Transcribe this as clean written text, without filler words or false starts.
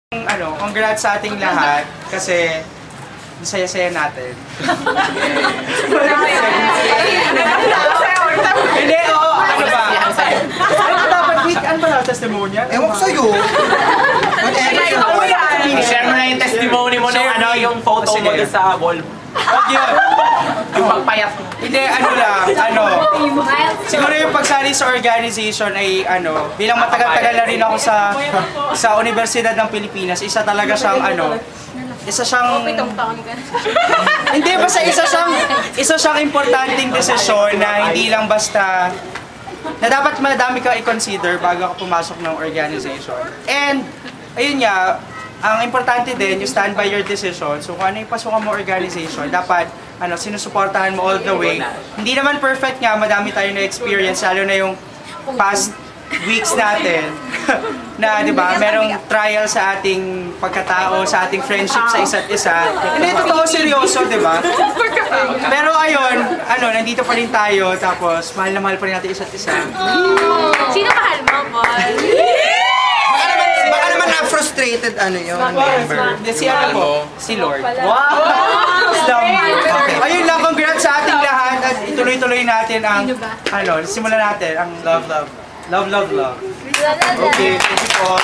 Congrats sa ating lahat kasi saya-saya natin. Hindi, ano ba? Ano dapat, ano ba na testimonial? Ewan ko sa'yo. I-share mo na yung testimony mo ng yung photo mo doon sa wall. Wag yun. Yung pagpayat. Hindi, siguro yung pagsali sa organization ay bilang matagal-tagal na rin ako sa Universidad ng Pilipinas, isa talaga siyang hindi, basta isa siyang importanteng desisyon na hindi lang basta na dapat madami kang i-consider bago ka pumasok ng organization. And ayun nga, ang importante din, you stand by your decision. So kung ano yung pasukan mo organization, dapat sinusuportahan mo all the way. Hindi naman perfect nga, madami tayo na experience, lalo na yung past weeks natin na, di ba, merong trial sa ating pagkatao, sa ating friendship sa isa't isa. Hindi, totoo, seryoso, di ba? Pero ayun, nandito pa rin tayo, tapos mahal na mahal pa rin natin isa't isa. Sino mahal mo, Paul? Baka naman na-frustrated yun, member. Si Lord. Wow! Ayun lang, congrats sa ating lahat at ituloy-tuloy natin ang, simulan natin ang love. Okay, thank you po.